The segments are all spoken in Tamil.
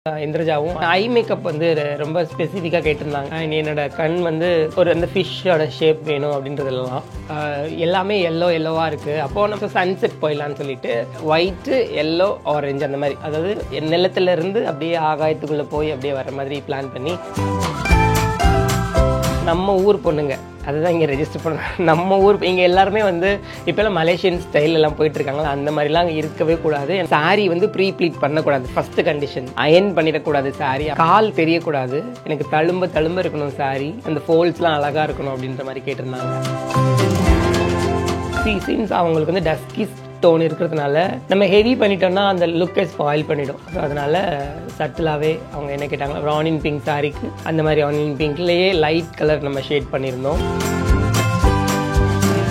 இந்திரஜாவும் ஐ மேக்கப் வந்து ரொம்ப ஸ்பெசிஃபிக்காக கேட்டிருந்தாங்க. என்னோட கண் வந்து ஒரு அந்த ஃபிஷ்ஷோட ஷேப் வேணும் அப்படின்றதெல்லாம் எல்லாமே எல்லோவாக இருக்குது. அப்போது நம்ம சன்செட் போயிடலான்னு சொல்லிட்டு ஒயிட்டு எல்லோ ஆரஞ்சு அந்த மாதிரி, அதாவது நிலத்துலேருந்து அப்படியே ஆகாயத்துக்குள்ளே போய் அப்படியே வர மாதிரி பிளான் பண்ணி நம்ம ஊர் பொண்ணுங்க அதுதான் இங்கே ரெஜிஸ்டர் பண்ணுறோம். நம்ம ஊர் இங்கே எல்லாருமே வந்து இப்போல்லாம் மலேசியன் ஸ்டைல் எல்லாம் போயிட்டுருக்காங்களா, அந்த மாதிரிலாம் அங்கே இருக்கவே கூடாது. சாரீ வந்து ப்ரீ ப்ளீட் பண்ணக்கூடாது, ஃபஸ்ட்டு கண்டிஷன். அயன் பண்ணிடக்கூடாது சாரீ, கால் தெரியக்கூடாது, எனக்கு தழும்ப இருக்கணும் சாரீ, அந்த ஃபோல்ஸ்லாம் அழகாக இருக்கணும் அப்படின்ற மாதிரி கேட்டிருந்தாங்க. சீன்ஸ் அவங்களுக்கு வந்து டஸ்கி டோன் இருக்கிறதுனால நம்ம ஹெவி பண்ணிட்டோம்னா அந்த லுக்கை ஸ்பாயில் பண்ணிடும். ஸோ அதனால் சட்டிலாகவே அவங்க என்ன கேட்டாங்களா, ஆனியன் பிங்க் சாரிக்கு அந்த மாதிரி ஆனியன் பிங்க்லேயே லைட் கலர் நம்ம ஷேட் பண்ணியிருந்தோம்.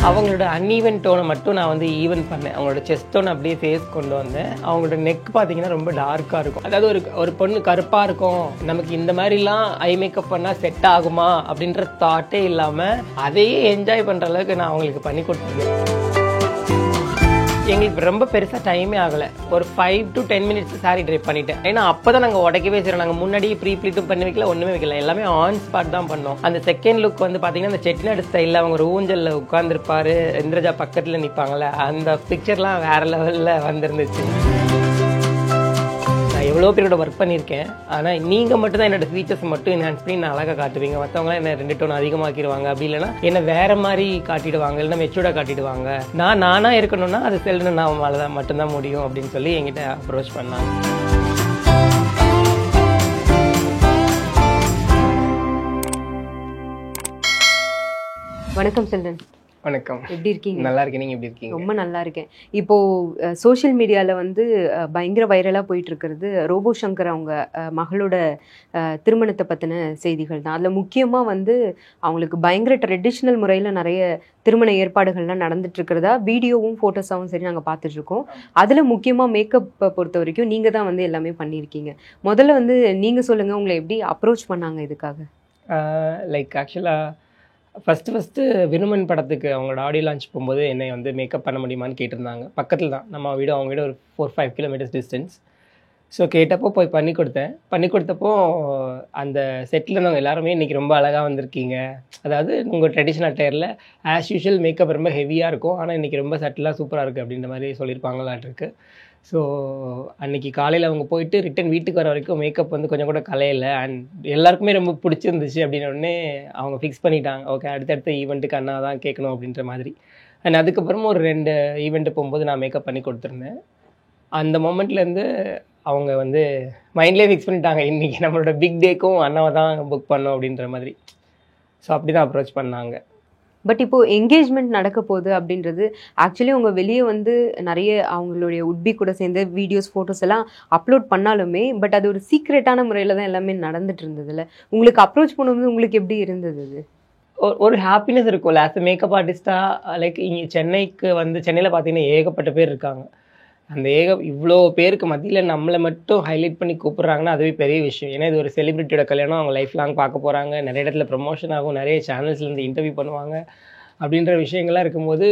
அவங்களோட அன்ஈவன் டோனை மட்டும் நான் வந்து ஈவன் பண்ணேன். அவங்களோட செஸ்ட் டோன் அப்படியே ஃபேஸ் கொண்டு வந்தேன். அவங்களோட நெக் பார்த்தீங்கன்னா ரொம்ப டார்க்காக இருக்கும். அதாவது ஒரு பொண்ணு கருப்பாக இருக்கும், நமக்கு இந்த மாதிரிலாம் ஐ மேக்கப் பண்ணால் செட் ஆகுமா அப்படின்ற தாட்டே இல்லாமல் அதையே என்ஜாய் பண்ணுற அளவுக்கு நான் அவங்களுக்கு பண்ணி கொடுத்துருந்தேன். எங்களுக்கு ரொம்ப பெருசாக டைமே ஆகலை, ஒரு 5 to 10 minutes சாரி ட்ரைப் பண்ணிட்டேன். ஏன்னா அப்போ தான் நாங்கள் உடைக்கவே செய்கிறோம். நாங்கள் முன்னாடியே ப்ரீ ப்ளீட்டும் பண்ணி வைக்கல, ஒன்றுமே வைக்கல, எல்லாமே ஆன் ஸ்பாட் தான் பண்ணோம். அந்த செகண்ட் லுக் வந்து பார்த்தீங்கன்னா அந்த செட்டிநாடு ஸ்டைலில் அவங்க ஒரு ஊஞ்சலில் உட்காந்துருப்பாரு, இந்திரஜா பக்கத்தில் நிற்பாங்களே, அந்த பிக்சர்லாம் வேறு லெவலில் வந்துருந்துச்சு. நான் எவ்வளோ பேரோட ஒர்க் பண்ணியிருக்கேன், ஆனால் நீங்கள் மட்டும் தான் என்னோட ஃபீச்சர்ஸ் மட்டும் என்ஹான்ஸ் பண்ணி நான் அழகாக காட்டுவீங்க. மற்றவங்களாம் என்ன 2 டோன் அதிகமாக்கிடுவாங்க, அப்படி இல்லைன்னா என்ன வேறு மாதிரி காட்டிடுவாங்க, இல்லைன்னா மெச்சூர்டாக காட்டிடுவாங்க. நானாக இருக்கணும்னா அது செல்லுன்னு நான் மேலே தான் மட்டும்தான் முடியும் அப்படின்னு சொல்லி என்கிட்ட அப்ரோச் பண்ணாங்க. வணக்கம் செல்வன். வணக்கம். எப்படி இருக்கீங்க? நல்லா இருக்கேன், நீங்கள் எப்படி இருக்கீங்க? ரொம்ப நல்லா இருக்கேன். இப்போது சோஷியல் மீடியாவில் வந்து பயங்கர வைரலாக போயிட்டு இருக்கிறது ரோபோ சங்கர் அவங்க மகளோட திருமணத்தை பற்றின செய்திகள் தான். அதில் முக்கியமாக வந்து அவங்களுக்கு பயங்கர ட்ரெடிஷ்னல் முறையில் நிறைய திருமண ஏற்பாடுகள்லாம் நடந்துட்டு இருக்கிறதா வீடியோவும் ஃபோட்டோஸாகவும் சரி நாங்கள் பார்த்துட்ருக்கோம். அதில் முக்கியமாக மேக்கப்பை பொறுத்த வரைக்கும் நீங்கள் தான் வந்து எல்லாமே பண்ணியிருக்கீங்க. முதல்ல வந்து நீங்கள் சொல்லுங்கள், உங்களை எப்படி அப்ரோச் பண்ணாங்க இதுக்காக? லைக் ஆக்சுவலாக ஃபஸ்ட்டு விருமன் படத்துக்கு அவங்களோட ஆடியோ லான்ச் போகும்போது என்னை வந்து மேக்கப் பண்ண முடியுமான்னு கேட்டிருந்தாங்க. பக்கத்தில் தான் நம்ம வீடு, அவங்க வீடு ஒரு 4-5 கிலோமீட்டர்ஸ் டிஸ்டன்ஸ். ஸோ கேட்டப்போ போய் பண்ணி கொடுத்தப்போ அந்த செட்டில் இருந்தவங்க எல்லாருமே இன்றைக்கி ரொம்ப அழகாக வந்திருக்கீங்க, அதாவது உங்கள் ட்ரெடிஷ்னல் அட்டையரில் ஆஸ் யூஷுவல் மேக்கப் ரொம்ப ஹெவியாக இருக்கும், ஆனால் இன்றைக்கி ரொம்ப சட்டிலாக சூப்பராக இருக்குது அப்படின்ற மாதிரி சொல்லியிருப்பாங்களாட்டிருக்கு. ஸோ அன்றைக்கி காலையில் அவங்க போயிட்டு ரிட்டன் வீட்டுக்கு வர வரைக்கும் மேக்கப் வந்து கொஞ்சம் கூட கலையில, அண்ட் எல்லாருக்குமே ரொம்ப பிடிச்சிருந்துச்சு. அப்படின்னோடனே அவங்க ஃபிக்ஸ் பண்ணிட்டாங்க, ஓகே அடுத்தடுத்த ஈவெண்ட்டுக்கு அண்ணா தான் கேட்கணும் அப்படின்ற மாதிரி. அண்ட் அதுக்கப்புறமா ஒரு 2 ஈவெண்ட்டு போகும்போது நான் மேக்கப் பண்ணி கொடுத்துருந்தேன். அந்த மொமெண்ட்லேருந்து அவங்க வந்து மைண்ட்லேயே ஃபிக்ஸ் பண்ணிட்டாங்க, இன்றைக்கி நம்மளோட பிக் டேக்கும் அண்ணாவை தான் புக் பண்ணோம் அப்படின்ற மாதிரி. ஸோ அப்படி தான் அப்ரோச் பண்ணாங்க. பட் இப்போது என்கேஜ்மெண்ட் நடக்க போகுது அப்படின்றது ஆக்சுவலி அவங்க வெளியே வந்து நிறைய அவங்களுடைய உட்பி கூட சேர்ந்து வீடியோஸ் ஃபோட்டோஸ் எல்லாம் அப்லோட் பண்ணாலுமே பட் அது ஒரு சீக்ரெட்டான முறையில் தான் எல்லாமே நடந்துட்டு இருந்ததுல. உங்களுக்கு அப்ரோச் பண்ணும்போது உங்களுக்கு எப்படி இருந்தது? அது ஒரு ஹாப்பினஸ் இருக்கும்ல ஆஸ் அ மேக்கப் ஆர்டிஸ்ட்டாக. லைக் இங்கே சென்னையில் பார்த்தீங்கன்னா ஏகப்பட்ட பேர் இருக்காங்க. அந்த இவ்வளோ பேருக்கு மத்தியில் நம்மளை மட்டும் ஹைலைட் பண்ணி கூப்பிட்றாங்கன்னா அதுவே பெரிய விஷயம். ஏன்னா இது ஒரு செலிபிரிட்டியோட கல்யாணம், அவங்க லைஃப் லாங் பார்க்க போகிறாங்க, நிறைய இடத்துல ப்ரொமோஷன் ஆகும், நிறைய சேனல்ஸ்லேருந்து இன்டர்வியூ பண்ணுவாங்க. அப்படின்ற விஷயங்கள்லாம் இருக்கும்போது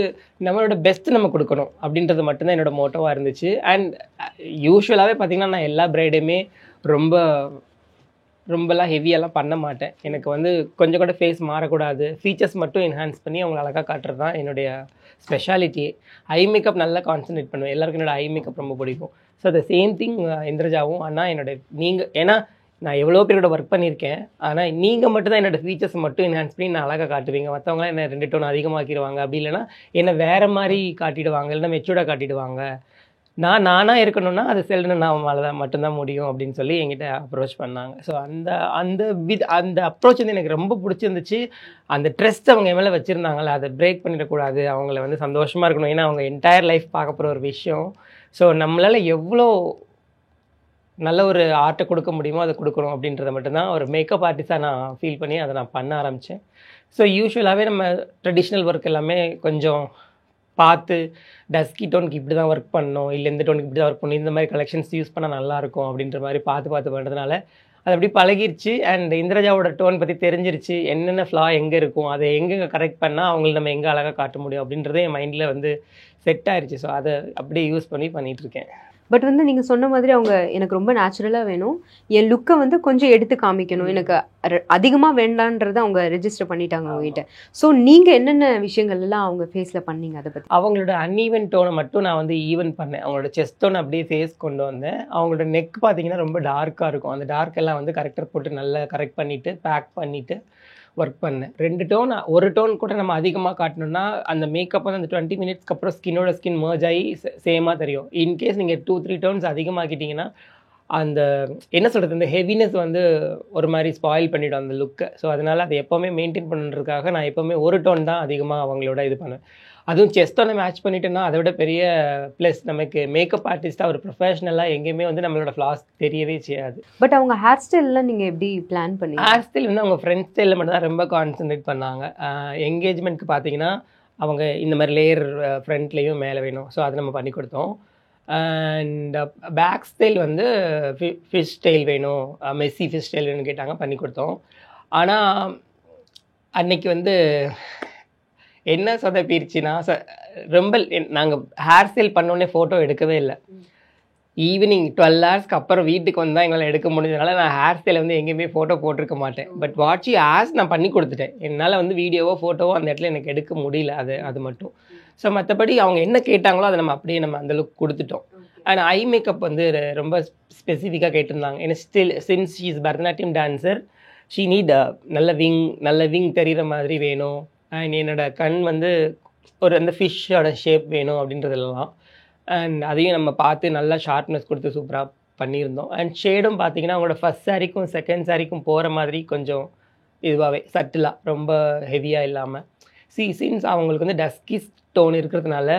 நம்மளோட பெஸ்ட்டு நம்ம கொடுக்கணும் அப்படின்றது மட்டும்தான் என்னோடய மோட்டோவாக இருந்துச்சு. அண்ட் யூஸ்வலாகவே பார்த்திங்கன்னா நான் எல்லா பிரைடுமே ரொம்பலாம் ஹெவியெல்லாம் பண்ண மாட்டேன். எனக்கு வந்து கொஞ்சம் கூட ஃபேஸ் மாறக்கூடாது, ஃபீச்சர்ஸ் மட்டும் என்ஹான்ஸ் பண்ணி அவங்களை அழகாக காட்டுறது தான் என்னுடைய ஸ்பெஷாலிட்டி. ஐ மேக்கப் நல்லா கான்சன்ட்ரேட் பண்ணுவேன், எல்லாருக்கும் என்னோடய ஐ மேக்கப் ரொம்ப பிடிக்கும். ஸோ த சேம் திங் இந்திரஜாவும் அண்ணா ஏன்னா நான் எவ்வளோ பேரோட ஒர்க் பண்ணியிருக்கேன், ஆனால் நீங்கள் மட்டும் தான் என்னோடய ஃபீச்சர்ஸ் மட்டும் என்ஹான்ஸ் பண்ணி நான் அழகாக காட்டுவீங்க. மற்றவங்களாம் என்ன 2 டோன் அதிகமாக்கிடுவாங்க, அப்படி இல்லைன்னா என்ன வேறு மாதிரி காட்டிடுவாங்க, இல்லைன்னா மெச்சூர்டாக காட்டிடுவாங்க. நானாக இருக்கணும்னா அது செல்லுன்னு நான் மேலே தான் மட்டும்தான் முடியும் அப்படின்னு சொல்லி என்கிட்ட அப்ரோச் பண்ணாங்க. ஸோ அந்த அப்ரோச் வந்து எனக்கு ரொம்ப பிடிச்சிருந்துச்சு. அந்த ட்ரஸ்ட் அவங்க மேலே வச்சுருந்தாங்களே, அதை பிரேக் பண்ணிடக்கூடாது, அவங்கள வந்து சந்தோஷமாக இருக்கணும். ஏன்னா அவங்க என்டையர் லைஃப் பார்க்க போகிற ஒரு விஷயம். ஸோ நம்மளால் எவ்வளோ நல்ல ஒரு ஆர்ட்டை கொடுக்க முடியுமோ அதை கொடுக்கணும் அப்படின்றத மட்டும்தான் ஒரு மேக்கப் ஆர்டிஸ்டாக நான் ஃபீல் பண்ணி அதை நான் பண்ண ஆரம்பித்தேன். ஸோ யூஸ்வலாகவே நம்ம ட்ரெடிஷ்னல் ஒர்க் எல்லாமே கொஞ்சம் பார்த்து டஸ்கி டோனுக்கு இப்படி தான் ஒர்க் பண்ணணும், இல்லை இந்த டோனுக்கு இப்படி தான் ஒர்க் பண்ணணும், இந்த மாதிரி கலெக்ஷன்ஸ் யூஸ் பண்ணால் நல்லாயிருக்கும் அப்படின்ற மாதிரி பார்த்து பண்ணுறதுனால அது அப்படி பழகிருச்சு. அண்ட் இந்திரஜாவோட டோன் பற்றி தெரிஞ்சிருச்சு, என்னென்ன ஃப்ளா எங்கே இருக்கும், அதை எங்கே கரெக்ட் பண்ணால் அவங்களை நம்ம எங்கே அழகாக காட்ட முடியும் அப்படின்றதே என் மைண்டில் வந்து செட் ஆயிடுச்சு. ஸோ அதை அப்படியே யூஸ் பண்ணிகிட்ருக்கேன். பட் வந்து நீங்கள் சொன்ன மாதிரி அவங்க எனக்கு ரொம்ப நேச்சுரலாக வேணும், என் லுக்கை வந்து கொஞ்சம் எடுத்து காமிக்கணும், எனக்கு அதிகமாக வேண்டான்றதை அவங்க ரெஜிஸ்டர் பண்ணிட்டாங்க உங்ககிட்ட. ஸோ நீங்கள் என்னென்ன விஷயங்கள் எல்லாம் அவங்க ஃபேஸில் பண்ணீங்க அதை பற்றி? அவங்களோட அன்ஈவன் டோனை மட்டும் நான் வந்து ஈவன் பண்ணேன். அவங்களோட செஸ்ட் டோன் அப்படியே ஃபேஸ் கொண்டு வந்தேன். அவங்களோட நெக் பார்த்தீங்கன்னா ரொம்ப டார்க்காக இருக்கும். அந்த டார்க் எல்லாம் வந்து கரெக்டர் போட்டு நல்லா கரெக்ட் பண்ணிவிட்டு பேக் பண்ணிவிட்டு ஒர்க் பண்ணேன். 2 டோன், ஒரு டோன் கூட நம்ம அதிகமாக காட்டணும்னா அந்த மேக்கப் வந்து அந்த 20 மினிட்ஸ்க்கு அப்புறம் ஸ்கின்னோட ஸ்கின் மர்ஜ் ஆகி சேமாக தெரியும். இன்கேஸ் நீங்கள் 2-3 டோன்ஸ் அதிகமாக்கிட்டிங்கன்னா அந்த என்ன சொல்கிறது, இந்த ஹெவினஸ் வந்து ஒரு மாதிரி ஸ்பாயில் பண்ணிவிடும் அந்த லுக்கை. ஸோ அதனால் அதை எப்போவுமே மெயின்டைன் பண்ணுறதுக்காக நான் எப்போவுமே ஒரு டோன் தான் அதிகமாக அவங்களோட இது பண்ணுவேன். அதுவும் செஸ்ட்டோட மேட்ச் பண்ணிட்டேன்னா அதை விட பெரிய ப்ளஸ். நமக்கு மேக்கப் ஆர்டிஸ்ட்டாக ஒரு ப்ரொஃபஷனலாக எங்கேயுமே வந்து நம்மளோட ஃப்ளாஸ் தெரியவே செய்யாது. பட் அவங்க ஹேர் ஸ்டைல்லாம் நீங்கள் எப்படி பிளான் பண்ணி? ஹேர் ஸ்டைல் வந்து அவங்க ஃப்ரெண்ட் ஸ்டைலில் மட்டும் தான் ரொம்ப கான்சன்ட்ரேட் பண்ணாங்க. என்கேஜ்மெண்ட்க்கு பார்த்தீங்கன்னா அவங்க இந்த மாதிரி லேயர் ஃப்ரண்ட்லேயும் மேலே வேணும். ஸோ அதை நம்ம பண்ணி கொடுத்தோம். அண்ட் பேக் ஸ்டைல் வந்து ஃபிஷ் ஸ்டைல் வேணும், மெஸ்ஸி ஃபிஷ் ஸ்டைல் வேணும்னு கேட்டாங்க, பண்ணி கொடுத்தோம். ஆனால் அன்னைக்கு வந்து என்ன சொதப்பிருச்சுன்னா, ரொம்ப நாங்கள் ஹேர் ஸ்டைல் பண்ணோடனே ஃபோட்டோ எடுக்கவே இல்லை. ஈவினிங் 12 ஹவர்ஸ்க்கு அப்புறம் வீட்டுக்கு வந்தால் எங்களால் எடுக்க முடிஞ்சதுனால நான் ஹேர் ஸ்டைலை வந்து எங்கேயுமே ஃபோட்டோ போட்டிருக்க மாட்டேன். பட் வாட் ஷி ஆஸ்க்ட் நான் பண்ணி கொடுத்துட்டேன். என்னால் வந்து வீடியோவோ ஃபோட்டோவோ அந்த இடத்துல எனக்கு எடுக்க முடியல, அது மட்டும். ஸோ மற்றபடி அவங்க என்ன கேட்டாங்களோ அதை நம்ம அப்படியே நம்ம அந்த லுக் கொடுத்துட்டோம். அண்ட் ஐ மேக்கப் வந்து ரொம்ப ஸ்பெசிஃபிக்காக கேட்டிருந்தாங்க. ஏன்னா since she is Bharatanatyam dancer, she need நல்ல விங் தெரிகிற மாதிரி வேணும். அண்ட் என்னோட கண் வந்து ஒரு அந்த ஃபிஷ்ஷோட ஷேப் வேணும் அப்படின்றதெல்லாம். அண்ட் அதையும் நம்ம பார்த்து நல்லா ஷார்ப்னஸ் கொடுத்து சூப்பராக பண்ணியிருந்தோம். அண்ட் ஷேடும் பார்த்தீங்கன்னா அவங்களோட ஃபஸ்ட் சாரிக்கும் செகண்ட் சாரிக்கும் போகிற மாதிரி கொஞ்சம் இதுவாகவே சட்டிலாக, ரொம்ப ஹெவியாக இல்லாமல். சின்ஸ் அவங்களுக்கு வந்து டஸ்கி டோன் இருக்கிறதுனால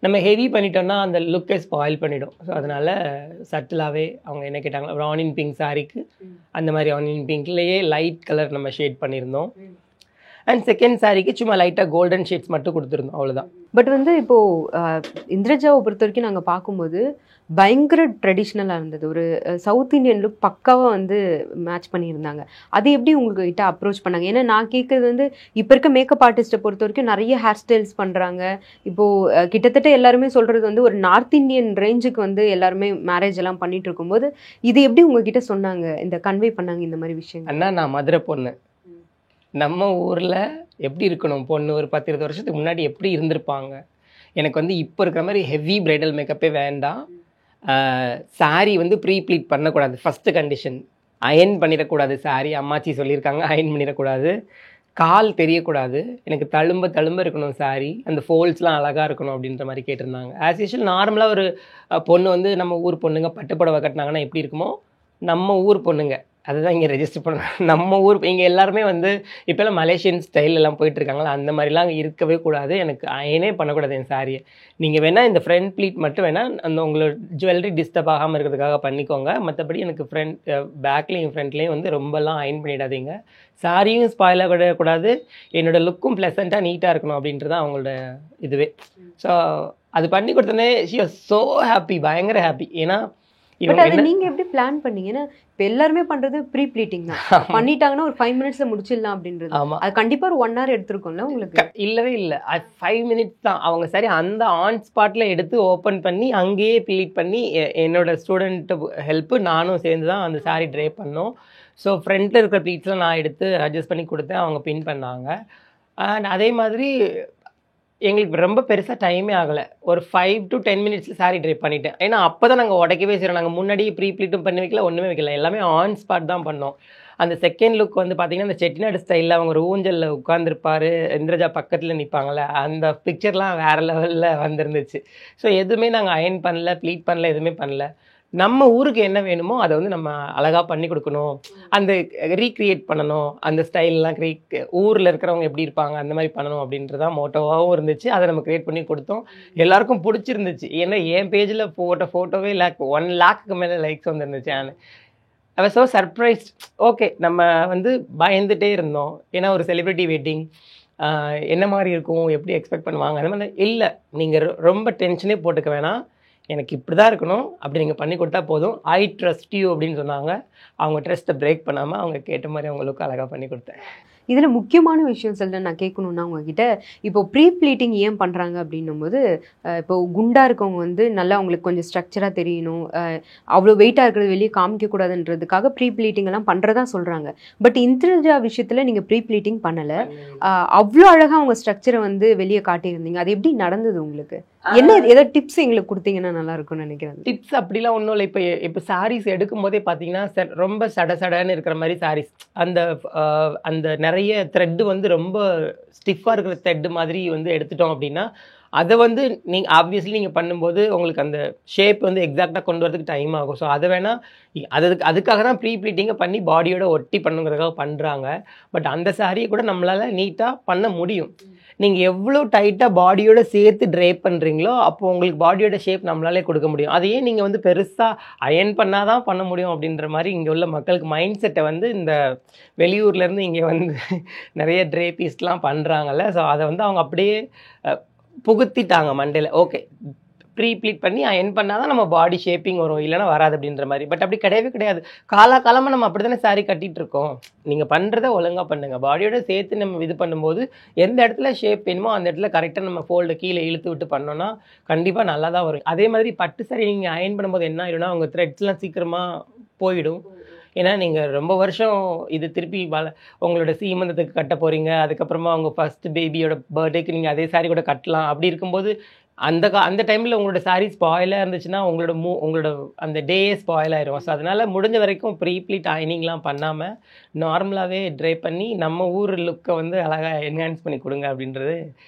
நம்ம ஹெவி பண்ணிட்டோம்னா அந்த லுக்கை ஸ்பாயில் பண்ணிடும். ஸோ அதனால் சட்டிலாகவே அவங்க என்ன கேட்டாங்களோ, ஒரு ஆனியன் பிங்க் சாரிக்கு அந்த மாதிரி ஆனியன் பிங்க்லேயே லைட் கலர் நம்ம ஷேட் பண்ணியிருந்தோம். அண்ட் செகண்ட் சாரிக்கு சும்மா லைட்டாக கோல்டன் ஷேட்ஸ் மட்டும் கொடுத்துருந்தோம், அவ்வளோதான். பட் வந்து இப்போது இந்திரஜாவை பொறுத்த வரைக்கும் நாங்கள் பார்க்கும்போது பயங்கர ட்ரெடிஷ்னலாக இருந்தது. ஒரு சவுத் இண்டியன் லுக் பக்காவாக வந்து மேட்ச் பண்ணியிருந்தாங்க. அது எப்படி உங்கள்கிட்ட அப்ரோச் பண்ணாங்க? ஏன்னா நான் கேட்குறது வந்து இப்போ இருக்க மேக்கப் ஆர்டிஸ்ட்டை பொறுத்த வரைக்கும் நிறைய ஹேர் ஸ்டைல்ஸ் பண்ணுறாங்க. இப்போது கிட்டத்தட்ட எல்லாருமே சொல்கிறது வந்து ஒரு நார்த் இந்தியன் ரேஞ்சுக்கு வந்து எல்லாருமே மேரேஜ் எல்லாம் பண்ணிட்டு இருக்கும்போது இது எப்படி உங்ககிட்ட சொன்னாங்க, இந்த கன்வே பண்ணாங்க இந்த மாதிரி விஷயம்? அண்ணா, நான் மதுரை பொண்ணு. நம்ம ஊரில் எப்படி இருக்கணும் பொண்ணு, ஒரு 10-20 வருஷத்துக்கு முன்னாடி எப்படி இருந்திருப்பாங்க. எனக்கு வந்து இப்போ இருக்கிற மாதிரி ஹெவி பிரைடல் மேக்கப்பே வேண்டாம். சாரீ வந்து ப்ரீ ப்ளீட் பண்ணக்கூடாது, ஃபஸ்ட்டு கண்டிஷன். அயன் பண்ணிடக்கூடாது சாரீ, அம்மாச்சி சொல்லியிருக்காங்க, அயன் பண்ணிடக்கூடாது. கால் தெரியக்கூடாது, எனக்கு தழும்ப இருக்கணும் சாரீ, அந்த ஃபோல்ட்ஸ்லாம் அழகாக இருக்கணும் அப்படின்ற மாதிரி கேட்டிருந்தாங்க. ஆஸ் யூஷுவல் நார்மலாக ஒரு பொண்ணு வந்து நம்ம ஊர் பொண்ணுங்க பட்டுப்புடவை கட்டினாங்கன்னா எப்படி இருக்குமோ, நம்ம ஊர் பொண்ணுங்க அதுதான் இங்கே ரெஜிஸ்டர் பண்ணணும். நம்ம ஊர் இங்கே எல்லாருமே வந்து இப்போல்லாம் மலேசியன் ஸ்டைல் எல்லாம் போயிட்டுருக்காங்களா, அந்த மாதிரிலாம் இருக்கவே கூடாது. எனக்கு அயனே பண்ணக்கூடாது என் சாரியை. நீங்கள் வேணால் இந்த ஃப்ரண்ட் ப்ளீட் மட்டும் வேணால் அந்த உங்களோட ஜுவல்லரி டிஸ்டர்ப் ஆகாமல் இருக்கிறதுக்காக பண்ணிக்கோங்க. மற்றபடி எனக்கு பேக்லேயும் ஃப்ரண்ட்லேயும் வந்து ரொம்பலாம் அயன் பண்ணிடாதீங்க. சாரியும் ஸ்பாயில் ஆகக்கூடாது, என்னோடய லுக்கும் ப்ளசண்ட்டாக நீட்டாக இருக்கணும் அப்படின்றது தான் அவங்களோட இதுவே. ஸோ அது பண்ணி கொடுத்தோன்னே ஷி வாஸ் ஸோ ஹாப்பி, பயங்கர ஹாப்பி. ஏன்னா பட் அது நீங்க எப்படி பிளான் பண்ணீங்க? ஏன்னா இப்போ எல்லாருமே பண்றது ப்ரீ ப்ளீட்டிங் தான், பண்ணிட்டாங்கன்னா ஒரு 5 மினிட்ஸ்ல முடிச்சிடலாம் அப்படின்றது. அது கண்டிப்பா ஒரு 1 hour எடுத்திருக்கும்ல உங்களுக்கு? இல்லவே இல்லை, அது 5 மினிட்ஸ் தான். அவங்க சரி அந்த ஆன் ஸ்பாட்ல எடுத்து ஓப்பன் பண்ணி அங்கேயே ப்ளீட் பண்ணி என்னோட ஸ்டூடெண்ட் ஹெல்ப்பு நானும் சேர்ந்து தான் அந்த சாரி ட்ரே பண்ணோம். ஸோ ஃப்ரண்ட்டில் இருக்கிற ப்ளீட்ஸ்லாம் நான் எடுத்து அட்ஜஸ்ட் பண்ணி கொடுத்தேன், அவங்க பின் பண்ணாங்க. அண்ட் அதே மாதிரி எங்களுக்கு ரொம்ப பெருசாக டைமே ஆகலை, ஒரு 5 to 10 மினிட்ஸில் சாரி ட்ரை பண்ணிட்டேன். ஏன்னா அப்போ தான் நாங்கள் உடைக்கவே செய்கிறோம். நாங்கள் முன்னாடியே ப்ரீ ப்ளீட்டும் பண்ணி வைக்கல, ஒன்றுமே வைக்கல, எல்லாமே ஆன் ஸ்பாட் தான் பண்ணோம். அந்த செகண்ட் லுக் வந்து பார்த்தீங்கன்னா அந்த செட்டிநாடு ஸ்டைலில் அவங்க ஒரு ஊஞ்சலில் உட்காந்துருப்பார், இந்திரஜா பக்கத்தில் நிற்பாங்களே, அந்த பிக்சர்லாம் வேறு லெவலில் வந்துருந்துச்சு. ஸோ எதுவுமே நாங்கள் அயன் பண்ணல, ப்ளீட் பண்ணல, எதுவுமே பண்ணல. நம்ம ஊருக்கு என்ன வேணுமோ அதை வந்து நம்ம அழகாக பண்ணி கொடுக்கணும், அந்த ரீக்ரியேட் பண்ணணும், அந்த ஸ்டைல்லாம் ஊரில் இருக்கிறவங்க எப்படி இருப்பாங்க அந்த மாதிரி பண்ணணும் அப்படின்றதான் மோட்டோவாகவும் இருந்துச்சு. அதை நம்ம க்ரியேட் பண்ணி கொடுத்தோம், எல்லாருக்கும் பிடிச்சிருந்துச்சு. ஏன்னா என் பேஜில் போட்ட ஃபோட்டோவே 1 lakhக்கு மேலே லைக்ஸ் வந்துருந்துச்சு. I was so surprised. Okay, நம்ம வந்து பயந்துகிட்டே இருந்தோம், ஏன்னா ஒரு செலிப்ரிட்டி வெட்டிங் என்ன மாதிரி இருக்கும், எப்படி எக்ஸ்பெக்ட் பண்ணுவாங்க, அது மாதிரி இல்லை. நீங்கள் ரொம்ப டென்ஷனே போட்டுக்க வேணாம், எனக்கு இப்படி தான் இருக்கணும், அப்படி நீங்கள் பண்ணி கொடுத்தா போதும், ஐ ட்ரஸ்ட் யூ அப்படின்னு சொன்னாங்க. அவங்க ட்ரஸ்ட்டை பிரேக் பண்ணாமல் அவங்க கேட்ட மாதிரி அவங்களுக்கு அழகாக பண்ணி கொடுத்தேன். இதில் முக்கியமான விஷயம் சொல்ல நான் கேட்கணுன்னா உங்ககிட்ட, இப்போ ப்ரீ ப்ளீட்டிங் ஏன் பண்ணுறாங்க அப்படின்னும்போது, இப்போ குண்டா இருக்கவங்க வந்து நல்லா அவங்களுக்கு கொஞ்சம் ஸ்ட்ரக்சராக தெரியணும், அவ்வளோ வெயிட்டாக இருக்கிறது வெளியே காமிக்கக்கூடாதுன்றதுக்காக ப்ரீ ப்ளீட்டிங் எல்லாம் பண்ணுறதா சொல்கிறாங்க. பட் இந்திரஜா விஷயத்தில் நீங்கள் ப்ரீ ப்ளீட்டிங் பண்ணலை, அவ்வளோ அழகாக அவங்க ஸ்ட்ரக்சரை வந்து வெளியே காட்டியிருந்தீங்க. அது எப்படி நடந்தது உங்களுக்கு? என்ன ஏதாவது டிப்ஸ் எங்களுக்கு கொடுத்தீங்கன்னா நல்லா இருக்கும்னு நினைக்கிறேன். டிப்ஸ் அப்படிலாம் ஒன்றும் இல்லை. இப்போ சாரீஸ் எடுக்கும் போதே பார்த்தீங்கன்னா ரொம்ப சடன்னு இருக்கிற மாதிரி சாரீஸ், அந்த அந்த நிறைய த்ரெட்டு வந்து ரொம்ப ஸ்டிஃபாக இருக்கிற த்ரெட்டு மாதிரி வந்து எடுத்துட்டோம் அப்படின்னா, அதை வந்து நீங்கள் ஆப்வியஸ்லி நீங்கள் பண்ணும்போது உங்களுக்கு அந்த ஷேப் வந்து எக்ஸாக்டாக கொண்டு வரதுக்கு டைம் ஆகும். ஸோ அதை வேணால் அதுக்காக தான் ப்ரீ ப்ளீட்டிங்கை பண்ணி பாடியோட ஒட்டி பண்ணுங்கிறதுக்காக பண்ணுறாங்க. பட் அந்த சாரியை கூட நம்மளால் நீட்டாக பண்ண முடியும். நீங்கள் எவ்வளோ டைட்டாக பாடியோட சேர்த்து ட்ரேப் பண்ணுறீங்களோ அப்போ உங்களுக்கு பாடியோட ஷேப் நம்மளாலே கொடுக்க முடியும். அதையே நீங்கள் வந்து பெருசாக அயன் பண்ணால் தான் பண்ண முடியும் அப்படின்ற மாதிரி இங்கே உள்ள மக்களுக்கு மைண்ட் செட்டை வந்து இந்த வெளியூர்லேருந்து இங்கே வந்து நிறைய ட்ரேபிஸ்ட்லாம் பண்ணுறாங்கல்ல. ஸோ அதை வந்து அவங்க அப்படியே புகுத்திட்டாங்க மண்டையில். ஓகே, ப்ரீ ப்ளீட் பண்ணி அயன் பண்ணால் தான் நம்ம பாடி ஷேப்பிங் வரும், இல்லைனா வராது அப்படின்ற மாதிரி. பட் அப்படி கிடையவே கிடையாது. காலகாலமாக நம்ம அப்படி தானே சாரீ கட்டிகிட்டு இருக்கோம். நீங்கள் பண்ணுறதை ஒழுங்காக பண்ணுங்கள். பாடியோட சேர்த்து நம்ம இது பண்ணும்போது எந்த இடத்துல ஷேப் வேணுமோ அந்த இடத்துல கரெக்டாக நம்ம ஃபோல்டு கீழே இழுத்து விட்டு பண்ணோன்னா கண்டிப்பாக நல்லா தான் வரும். அதே மாதிரி பட்டு சாரி நீங்கள் அயன் பண்ணும்போது என்ன ஆகிடும்னா உங்கள் த்ரெட்ஸ்லாம் சீக்கிரமாக போயிடும். ஏன்னா நீங்கள் ரொம்ப வருஷம் இது திருப்பி உங்களோட சீமந்தத்துக்கு கட்ட போகிறீங்க, அதுக்கப்புறமா உங்கள் ஃபஸ்ட்டு பேபியோட பர்த்டேக்கு நீங்கள் அதே சாரீ கூட கட்டலாம். அப்படி இருக்கும்போது அந்த டைமில் உங்களோட சாரீ ஸ்பாயிலாக இருந்துச்சுன்னா உங்களோட அந்த டேயே ஸ்பாயில் ஆயிரும். ஸோ அதனால் முடிஞ்ச வரைக்கும் ப்ரீ ப்ளீட் அயனிங்லாம் பண்ணாமல் நார்மலாகவே ட்ரை பண்ணி நம்ம ஊர் லுக்கை வந்து அழகாக என்ஹான்ஸ் பண்ணி கொடுங்க அப்படின்றது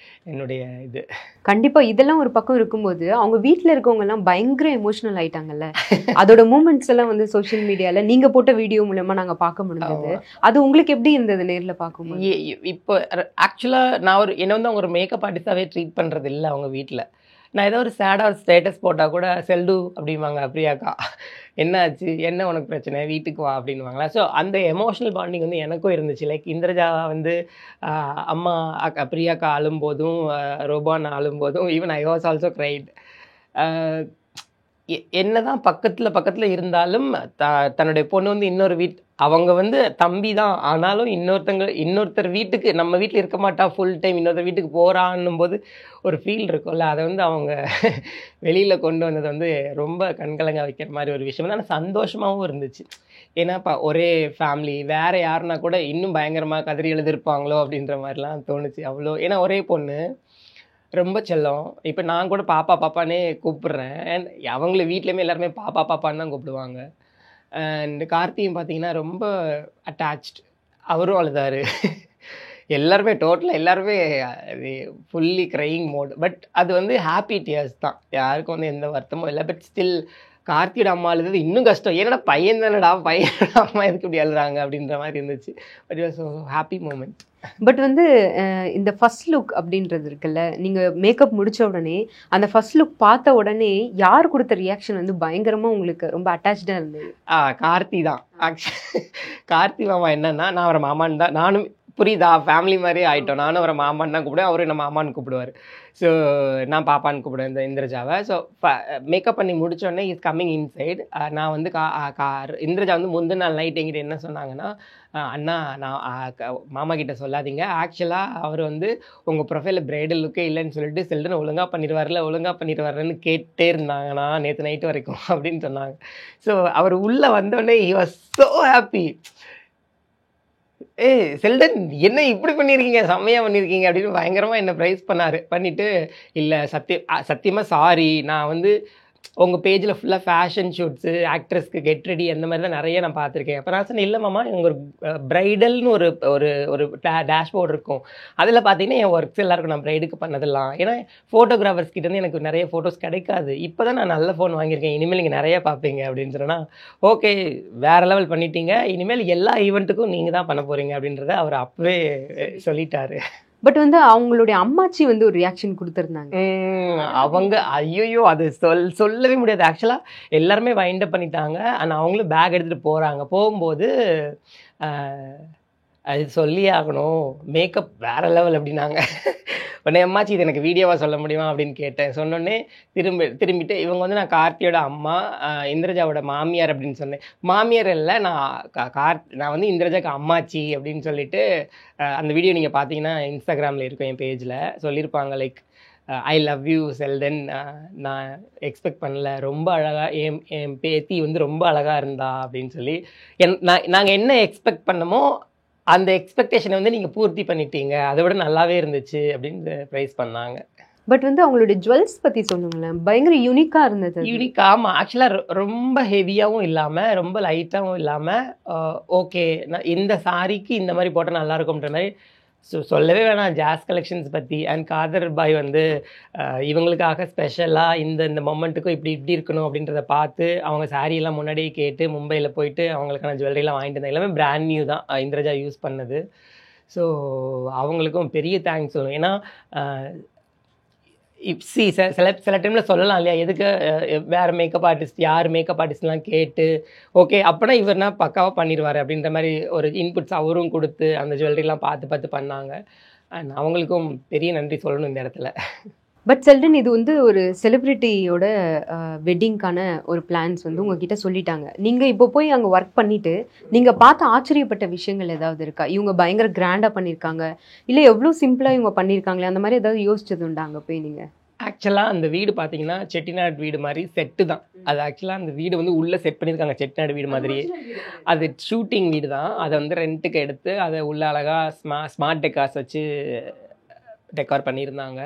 என்னுடைய இது. கண்டிப்பாக இதெல்லாம் ஒரு பக்கம் இருக்கும்போது அவங்க வீட்டில் இருக்கவங்கலாம் பயங்கர எமோஷனல் ஆயிட்டாங்கல்ல. அதோட மூமெண்ட்ஸ் எல்லாம் வந்து சோஷியல் மீடியாவில் நீங்கள் போட்ட வீடியோ மூலமாக நாங்கள் பார்க்க முடிஞ்சது. அது உங்களுக்கு எப்படி இருந்தது நேரில் பார்க்கும்போது? இப்போ ஆக்சுவலாக நான் என்னை வந்து அவங்க ஒரு மேக்கப் ஆர்டிஸ்டாகவே ட்ரீட் பண்ணுறது இல்லை அவங்க வீட்டில். நான் ஏதோ ஒரு சேடாக ஒரு ஸ்டேட்டஸ் போட்டால் கூட செல்டு அப்படிம்பாங்க, பிரியாக்கா என்னாச்சு, என்ன உனக்கு பிரச்சனை, வீட்டுக்கு வா அப்படின்வாங்களா. ஸோ அந்த எமோஷனல் பாண்டிங் வந்து எனக்கும் இருந்துச்சு. லைக் இந்திரஜா வந்து அம்மா பிரியாக்கா அழும்போதும் ரோபான் அழும்போதும் even I was also cried. என்னதான் பக்கத்தில் இருந்தாலும் தன்னுடைய பொண்ணு வந்து இன்னொரு அவங்க வந்து தம்பி தான், ஆனாலும் இன்னொருத்தர் வீட்டுக்கு நம்ம வீட்டில் இருக்க மாட்டா, ஃபுல் டைம் இன்னொருத்தர் வீட்டுக்கு போகிறான்னும் போது ஒரு ஃபீல் இருக்கும்ல. அதை வந்து அவங்க வெளியில் கொண்டு வந்தது வந்து ரொம்ப கண்கலங்க வைக்கிற மாதிரி ஒரு விஷயம். ஆனால் சந்தோஷமாகவும் இருந்துச்சு. ஏன்னா ஒரே ஃபேமிலி, வேறு யாருன்னா கூட இன்னும் பயங்கரமாக கதறி எழுதிருப்பாங்களோ அப்படின்ற மாதிரிலாம் தோணுச்சு. அவ்வளோ, ஏன்னா ஒரே பொண்ணு, ரொம்ப செல்லம். இப்போ நான் கூட பாப்பா பாப்பானே கூப்பிடுறேன். அண்ட் அவங்கள வீட்லேயுமே எல்லாருமே பாப்பா பாப்பான்னு தான் கூப்பிடுவாங்க. அண்ட் கார்த்தியும் பார்த்தீங்கன்னா ரொம்ப அட்டாச்ட், அவரும் அழுதாரு. எல்லாருமே டோட்டலாக எல்லாருமே ஃபுல்லி க்ரையிங் மோட். பட் அது வந்து ஹாப்பி டியர்ஸ் தான், யாருக்கும் வந்து எந்த வருத்தமும் இல்லை. பட் ஸ்டில் கார்த்தியோட அம்மா அழுது இன்னும் கஷ்டம். ஏன்னா பையன் தானடா, பையனோட அம்மா எதுக்கு இப்படி அழுறாங்க அப்படின்ற மாதிரி இருந்துச்சு. But it was so happy moment. But வந்து இந்த ஃபர்ஸ்ட் லுக் அப்படின்றது இருக்குல்ல, நீங்கள் மேக்கப் முடித்த உடனே அந்த ஃபர்ஸ்ட் லுக் பார்த்த உடனே யார் கொடுத்த ரியாக்ஷன் வந்து பயங்கரமாக உங்களுக்கு ரொம்ப அட்டாச்சாக இருந்தது? கார்த்தி தான். கார்த்தி மாமா என்னன்னா, நான் அவரை மாமான்னு தான், நானும் புரியுதா, ஃபேமிலி மாதிரியே ஆகிட்டோம். நானும் அவரை மாமான்னு தான் கூப்பிடுவேன், அவரும் என்ன மாமான்னு கூப்பிடுவார். ஸோ நான் பாப்பான்னு கூப்பிடுவேன் இந்த இந்திரஜாவை. ஸோ மேக்கப் பண்ணி முடித்தோடனே இஸ் கம்மிங் இன்சைட். நான் வந்து இந்திரஜா வந்து முந்தின நாள் நைட் எங்கிட்ட என்ன சொன்னாங்கன்னா, அண்ணா நான் மாமா கிட்ட சொல்லாதீங்க, ஆக்சுவலாக அவர் வந்து உங்கள் ப்ரொஃபைலில் பிரைடல் லுக்கே இல்லைன்னு சொல்லிட்டு செல்லுன்னு ஒழுங்காக பண்ணிட்டு வரலன்னு கேட்டே இருந்தாங்கண்ணா நேற்று நைட்டு வரைக்கும் அப்படின்னு சொன்னாங்க. ஸோ அவர் உள்ளே வந்தோடனே ஹி வாஸ் ஸோ ஹாப்பி. செல்டன் என்ன இப்படி பண்ணியிருக்கீங்க, செம்மையாக பண்ணியிருக்கீங்க அப்படின்னு பயங்கரமாக என்னை ப்ரைஸ் பண்ணிவிட்டு, இல்லை சத்தியமாக சாரி, நான் வந்து உங்கள் பேஜில் ஃபுல்லாக ஃபேஷன் ஷூட்ஸு, ஆக்ட்ரஸ்க்கு கெட் ரெடி அந்த மாதிரி தான் நிறைய நான் பார்த்துருக்கேன். அப்போ நான் சொன்னேன், இல்லை மாமா இங்கே ஒரு ப்ரைடல்னு ஒரு ஒரு ஒரு டேஷ்போர்ட் இருக்கும், அதில் பார்த்தீங்கன்னா என் ஒர்க்ஸ் எல்லாருக்கும் நான் ப்ரைடுக்கு பண்ணதெல்லாம். ஏன்னா ஃபோட்டோகிராஃபர்ஸ் கிட்டேருந்து எனக்கு நிறைய ஃபோட்டோஸ் கிடைக்காது. இப்போ தான் நான் நல்ல ஃபோன் வாங்கியிருக்கேன், இனிமேல் நீங்கள் நிறைய பார்ப்பீங்க அப்படின்னு சொன்னால், ஓகே வேறு லெவல் பண்ணிட்டீங்க, இனிமேல் எல்லா ஈவெண்ட்டுக்கும் நீங்கள் தான் பண்ண போகிறீங்க அப்படின்றத அவர் அப்பவே சொல்லிட்டாரு. பட் வந்து அவங்களுடைய அம்மாச்சி வந்து ஒரு ரியாக்ஷன் கொடுத்துருந்தாங்க. அவங்க ஐயோ அது சொல்லவே முடியாது. ஆக்சுவலாக எல்லாருமே வைண்ட் அப் பண்ணிட்டாங்க. ஆனால் அவங்களும் பேக் எடுத்துகிட்டு போகிறாங்க. போகும்போது அது சொல்லியே ஆகணும், மேக்கப் வேற லெவல் அப்படின்னாங்க. உடனே அம்மாச்சி இது எனக்கு வீடியோவாக சொல்ல முடியுமா அப்படின்னு கேட்டேன். சொன்னோடனே திரும்பிட்டு இவங்க வந்து நான் கார்த்தியோட அம்மா, இந்திரஜாவோட மாமியார் அப்படின்னு சொன்னேன். மாமியார் இல்லை, நான் வந்து இந்திரஜாக்கு அம்மாச்சி அப்படின்னு சொல்லிட்டு அந்த வீடியோ நீங்கள் பார்த்தீங்கன்னா இன்ஸ்டாகிராமில் இருக்கும், என் பேஜில் சொல்லியிருப்பாங்க. லைக் ஐ லவ் யூ செல்டன், நான் எக்ஸ்பெக்ட் பண்ணல, ரொம்ப அழகாக என் பேத்தி வந்து ரொம்ப அழகாக இருந்தா அப்படின்னு சொல்லி நாங்கள் என்ன எக்ஸ்பெக்ட் பண்ணமோ அந்த எக்ஸ்பெக்டேஷனை வந்து நீங்கள் பூர்த்தி பண்ணிட்டீங்க, அதை விட நல்லாவே இருந்துச்சு அப்படின்னு ப்ரைஸ் பண்ணாங்க. பட் வந்து அவங்களுடைய ஜுவல்ஸ் பற்றி சொல்லுங்களேன், பயங்கர யூனிக்காக இருந்தது. யூனிக், ஆமாம். ஆக்சுவலாக ரொம்ப ஹெவியாகவும் இல்லாமல் ரொம்ப லைட்டாகவும் இல்லாமல், ஓகே நான் இந்த சாரிக்கு இந்த மாதிரி போட்டால் நல்லாயிருக்கும்ன்ற மாதிரி சொல்லவே வேணாம். ஜாஸ் கலெக்ஷன்ஸ் பற்றி அண்ட் காதர் பாய் வந்து இவங்களுக்காக ஸ்பெஷலாக இந்த மொமெண்ட்டுக்கும் இப்படி இருக்கணும் அப்படின்றத பார்த்து அவங்க சாரியெல்லாம் முன்னாடியே கேட்டு மும்பையில் போயிட்டு அவங்களுக்கான ஜுவல்லரிலாம் வாங்கிட்டு இருந்தாங்க. எல்லாமே பிராண்ட் நியூ தான் இந்திரஜா யூஸ் பண்ணது. ஸோ அவங்களுக்கும் பெரிய தேங்க்ஸ் சொல்லணும். ஏன்னா சில டைமில் சொல்லலாம் இல்லையா, எதுக்கு வேறு மேக்கப் ஆர்டிஸ்ட் யார் மேக்கப் ஆர்டிஸ்ட்லாம் கேட்டு ஓகே அப்போனா இவர்னா பக்காவாக பண்ணிடுவார் அப்படின்ற மாதிரி ஒரு இன்புட்ஸ் அவரும் கொடுத்து அந்த ஜுவல்லரிலாம் பார்த்து பண்ணாங்க. அண்ட் அவங்களுக்கும் பெரிய நன்றி சொல்லணும் இந்த இடத்துல. பட் செல்டன், இது வந்து ஒரு செலிப்ரிட்டியோட வெட்டிங்க்கான ஒரு பிளான்ஸ் வந்து உங்ககிட்ட சொல்லிட்டாங்க. நீங்கள் இப்போ போய் அங்கே ஒர்க் பண்ணிவிட்டு நீங்கள் பார்த்து ஆச்சரியப்பட்ட விஷயங்கள் ஏதாவது இருக்கா? இவங்க பயங்கர கிராண்டாக பண்ணியிருக்காங்க, இல்லை எவ்வளோ சிம்பிளாக இவங்க பண்ணியிருக்காங்களே, அந்த மாதிரி ஏதாவது யோசிச்சது உண்டா அங்கே போய் நீங்கள்? ஆக்சுவலாக அந்த வீடு பார்த்தீங்கன்னா செட்டிநாடு வீடு மாதிரி செட்டு தான். அது ஆக்சுவலாக அந்த வீடு வந்து உள்ளே செட் பண்ணியிருக்காங்க செட்டிநாடு வீடு மாதிரியே. அது ஷூட்டிங் வீடு தான். அதை வந்து ரெண்ட்டுக்கு எடுத்து அதை உள்ள அழகாக ஸ்மார்ட் டெக்கார்ஸ் வச்சு டெக்கார் பண்ணியிருந்தாங்க.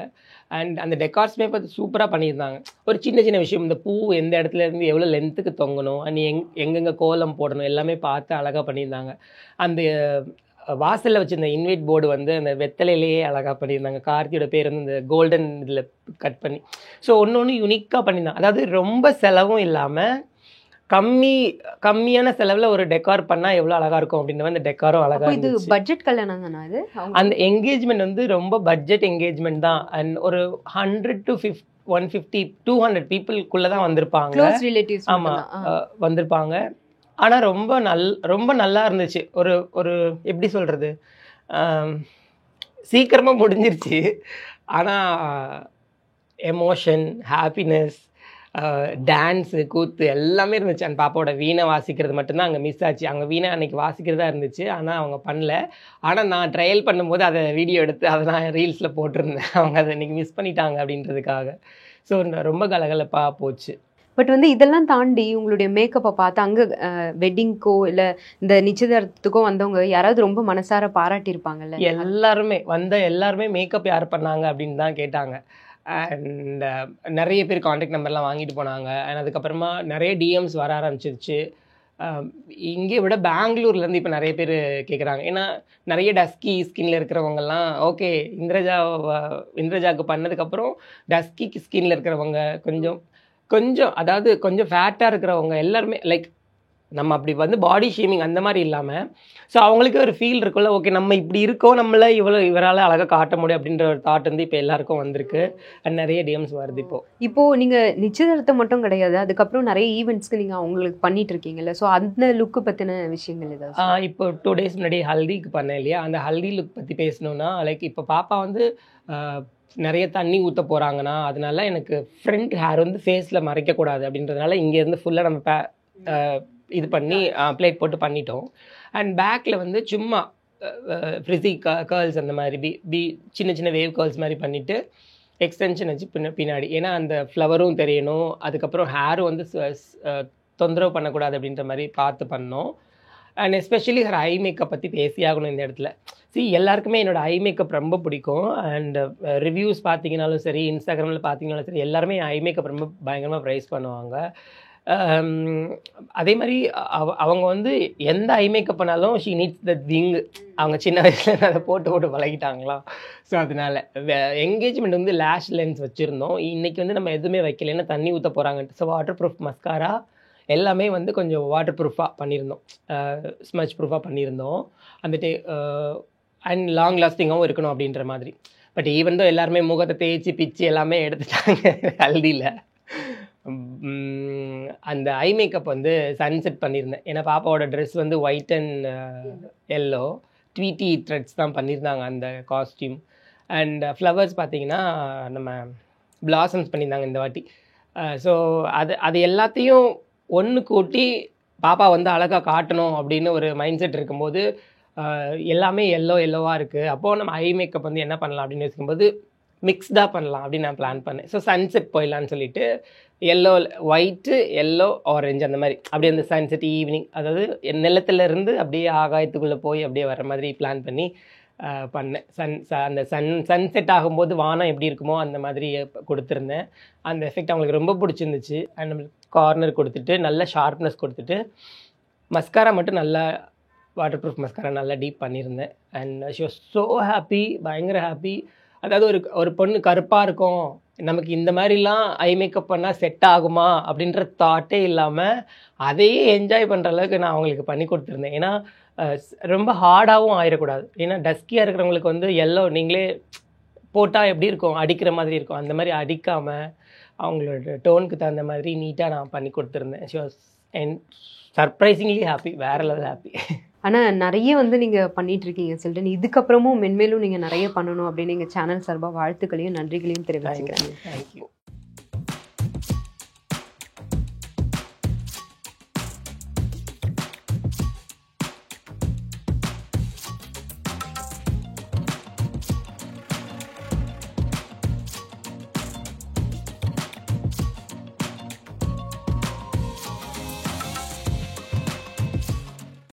அண்ட் அந்த டெக்கார்ஸுமே பார்த்து சூப்பராக பண்ணியிருந்தாங்க. ஒரு சின்ன விஷயம், இந்த பூ எந்த இடத்துல இருந்து எவ்வளோ லென்த்துக்கு தொங்கணும், அண்ட் எங்கெங்கே கோலம் போடணும் எல்லாமே பார்த்து அழகாக பண்ணியிருந்தாங்க. அந்த வாசலில் வச்சுருந்த இன்வைட் போர்டு வந்து அந்த வெத்தலையிலேயே அழகாக பண்ணியிருந்தாங்க. கார்த்தியோட பேர் வந்து இந்த கோல்டன் இதில் கட் பண்ணி. ஸோ ஒன்று யூனிக்காக பண்ணியிருந்தாங்க. அதாவது ரொம்ப செலவும் இல்லாமல் கம்மியான செலவில் ஒரு டெக்கார் பண்ணால் எவ்வளோ அழகாக இருக்கும் அப்படின்ற அந்த டெக்காரும் அழகாக இது பட்ஜெட் கல்யாணம் தானே அது? அந்த என்கேஜ்மெண்ட் வந்து ரொம்ப பட்ஜெட் என்கேஜ்மெண்ட் தான். அண்ட் ஒரு 100 to 150 200 பீப்புளுக்குள்ளே தான் வந்திருப்பாங்க. ஆமாம், வந்திருப்பாங்க. ஆனால் ரொம்ப நல்லா இருந்துச்சு. ஒரு எப்படி சொல்கிறது, சீக்கிரமாக முடிஞ்சிருச்சு. ஆனால் எமோஷன், ஹாப்பினஸ், டான்ஸு, கூத்து எல்லாமே இருந்துச்சு. அந்த பாப்பாவோட வீணை வாசிக்கிறது மட்டும்தான் அங்கே மிஸ் ஆச்சு. அங்கே வீணை அன்றைக்கி வாசிக்கிறதா இருந்துச்சு, ஆனால் அவங்க பண்ணல. ஆனால் நான் ட்ரையல் பண்ணும்போது அதை வீடியோ எடுத்து அதை நான் ரீல்ஸில் போட்டிருந்தேன். அவங்க அதை இன்றைக்கி மிஸ் பண்ணிட்டாங்க அப்படின்றதுக்காக. ஸோ ரொம்ப கலகலப்பாக போச்சு. பட் வந்து இதெல்லாம் தாண்டி உங்களுடைய மேக்கப்பை பார்த்து அங்கே வெட்டிங்க்கோ இல்லை இந்த நிச்சயதார்த்தத்துக்கோ வந்தவங்க யாராவது ரொம்ப மனசார பாராட்டியிருப்பாங்கல்ல? எல்லாருமே மேக்கப் யார் பண்ணாங்க அப்படின்னு தான் கேட்டாங்க. அண்ட் நிறைய பேர் காண்டாக்ட் நம்பர்லாம் வாங்கிட்டு போனாங்க. அண்ட் அதுக்கப்புறமா நிறைய டிஎம்ஸ் வர ஆரம்பிச்சிருச்சு. இங்கே விட பெங்களூர்லேருந்து இப்போ நிறைய பேர் கேட்குறாங்க. ஏன்னா நிறைய டஸ்கி ஸ்கின்ல இருக்கிறவங்கலாம் ஓகே இந்திரஜாவுக்கு பண்ணதுக்கப்புறம் டஸ்கி ஸ்கின்ல இருக்கிறவங்க கொஞ்சம் அதாவது கொஞ்சம் ஃபேட்டாக இருக்கிறவங்க எல்லாருமே லைக் நம்ம அப்படி வந்து பாடி ஷேமிங் அந்த மாதிரி இல்லாமல் ஸோ அவங்களுக்கு ஒரு ஃபீல் இருக்குல்ல, ஓகே நம்ம இப்படி இருக்கோம், நம்மளை இவரால் அழகாக காட்ட முடியும் அப்படின்ற ஒரு தாட் வந்து இப்போ எல்லாருக்கும் வந்திருக்கு. அண்ட் நிறைய டிஎம்ஸ் வருது. இப்போது நீங்கள் நிச்சயதார்த்தம் மட்டும் கிடையாது, அதுக்கப்புறம் நிறைய ஈவெண்ட்ஸ்க்கு நீங்கள் அவங்களுக்கு பண்ணிட்டு இருக்கீங்கல்ல, ஸோ அந்த லுக்கு பற்றின விஷயங்கள் ஏதாவது? இப்போ 2 days முன்னாடி ஹல்திக்கு பண்ணேன் இல்லையா, அந்த ஹல்தி லுக் பற்றி பேசணுன்னா லைக் இப்போ பாப்பா வந்து நிறைய தண்ணி ஊற்ற போகிறாங்கன்னா அதனால எனக்கு ஃப்ரண்ட் ஹேர் வந்து ஃபேஸில் மறைக்கக்கூடாது அப்படின்றதுனால இங்கேருந்து ஃபுல்லாக நம்ம இது பண்ணி பிளேட் போட்டு பண்ணிட்டோம். அண்ட் பேக்கில் வந்து சும்மா ஃப்ரிஸி கேர்ள்ஸ் அந்த மாதிரி சின்ன வேவ் கேர்ள்ஸ் மாதிரி பண்ணிவிட்டு எக்ஸ்டென்ஷன் வச்சு பின்னாடி, ஏன்னா அந்த ஃப்ளவரும் தெரியணும், அதுக்கப்புறம் ஹேரும் வந்து தொந்தரவு பண்ணக்கூடாது அப்படின்ற மாதிரி பார்த்து பண்ணோம். அண்ட் எஸ்பெஷலி ஐ மேக்கப் பற்றி பேசியாகணும் இந்த இடத்துல. எல்லாருக்குமே என்னோடய ஐ மேக்கப் ரொம்ப பிடிக்கும். அண்ட் ரிவ்யூஸ் பார்த்தீங்கன்னாலும் சரி, இன்ஸ்டாகிராமில் பார்த்தீங்கன்னாலும் சரி, எல்லாருமே ஐ மேக்கப் ரொம்ப பயங்கரமாக ப்ரைஸ் பண்ணுவாங்க. அதே மாதிரி அவங்க வந்து எந்த ஐ மேக்கப் பண்ணாலும் ஷீ நீட்ஸ் த விங். அவங்க சின்ன வயசில் அதை போட்டு பழகிட்டாங்களாம். ஸோ அதனால என்கேஜ்மெண்ட் வந்து லேஷ் லென்ஸ் வச்சுருந்தோம். இன்றைக்கி வந்து நம்ம எதுவுமே வைக்கல, ஏன்னா தண்ணி ஊற்ற போகிறாங்கன்ட்டு. ஸோ வாட்டர் ப்ரூஃப் மஸ்காரா எல்லாமே வந்து கொஞ்சம் வாட்டர் ப்ரூஃபாக பண்ணியிருந்தோம், ஸ்மச் ப்ரூஃபாக பண்ணியிருந்தோம். அந்த அண்ட் லாங் லாஸ்டிங்காகவும் இருக்கணும் அப்படின்ற மாதிரி. பட் ஈவன் தான் எல்லாருமே முகத்தை தேய்ச்சி பிச்சு எல்லாமே எடுத்துட்டாங்க ஹல்தியில். அந்த ஐ மேக்கப் வந்து சன்செட் பண்ணியிருந்தேன், ஏன்னா பாப்பாவோட ட்ரெஸ் வந்து white and yellow, Tweety threads தான் பண்ணியிருந்தாங்க அந்த காஸ்டியூம். அண்ட் ஃப்ளவர்ஸ் பார்த்தீங்கன்னா நம்ம பிளாசம்ஸ் பண்ணியிருந்தாங்க இந்த வாட்டி. ஸோ அது எல்லாத்தையும் ஒன்று கூட்டி பாப்பா வந்து அழகாக காட்டணும் அப்படின்னு ஒரு மைண்ட் செட் இருக்கும்போது எல்லாமே எல்லோவாக இருக்குது. அப்போது நம்ம ஐ மேக்கப் வந்து என்ன பண்ணலாம் அப்படின்னு யோசிக்கும்போது மிக்ஸ்டாக பண்ணலாம் அப்படின்னு நான் பிளான் பண்ணேன். ஸோ சன்செட் போயிடலான்னு சொல்லிட்டு எல்லோ, ஒயிட்டு, எல்லோ, ஆரஞ்சு அந்த மாதிரி அப்படியே அந்த சன்செட் ஈவினிங், அதாவது நிலத்துலேருந்து அப்படியே ஆகாயத்துக்குள்ளே போய் அப்படியே வர மாதிரி பிளான் பண்ணி பண்ணேன். அந்த சன்செட் ஆகும்போது வானம் எப்படி இருக்குமோ அந்த மாதிரி கொடுத்துருந்தேன். அந்த எஃபெக்ட் அவங்களுக்கு ரொம்ப பிடிச்சிருந்துச்சு. அண்ட் நம்மளுக்கு கார்னர் கொடுத்துட்டு நல்ல ஷார்ப்னஸ் கொடுத்துட்டு மஸ்காரா மட்டும் நல்லா வாட்டர் ப்ரூஃப் மஸ்காரா நல்லா டீப் பண்ணியிருந்தேன். And she was so happy, பயங்கர ஹாப்பி. அதாவது ஒரு பொண்ணு கருப்பாக இருக்கும், நமக்கு இந்த மாதிரிலாம் ஐ மேக்கப் பண்ணால் செட் ஆகுமா அப்படின்ற தாட்டே இல்லாமல் அதையே என்ஜாய் பண்ணுற அளவுக்கு நான் அவங்களுக்கு பண்ணி கொடுத்துருந்தேன். ஏன்னா ரொம்ப ஹார்டாகவும் ஆயிடக்கூடாது. ஏன்னா டஸ்கியாக இருக்கிறவங்களுக்கு வந்து எல்லோ நீங்களே போட்டால் எப்படி இருக்கும், அடிக்கிற மாதிரி இருக்கும். அந்த மாதிரி அடிக்காமல் அவங்களோட டோனுக்கு தகுந்த மாதிரி நீட்டாக நான் பண்ணி கொடுத்துருந்தேன். ஷி வாஸ் சர்ப்ரைசிங்லி ஹாப்பி, வேற லெவல் ஹாப்பி. ஆனால் நிறைய வந்து நீங்கள் பண்ணிட்டு இருக்கீங்க சில்ட்ரன். இதுக்கப்புறமும் மென்மேலும் நீங்கள் நிறைய பண்ணணும் அப்படின்னு எங்கள் சேனல் சார்பாக வாழ்த்துக்களையும் நன்றிகளையும் தெரிவிச்சுக்கிறேன். தேங்க்யூ.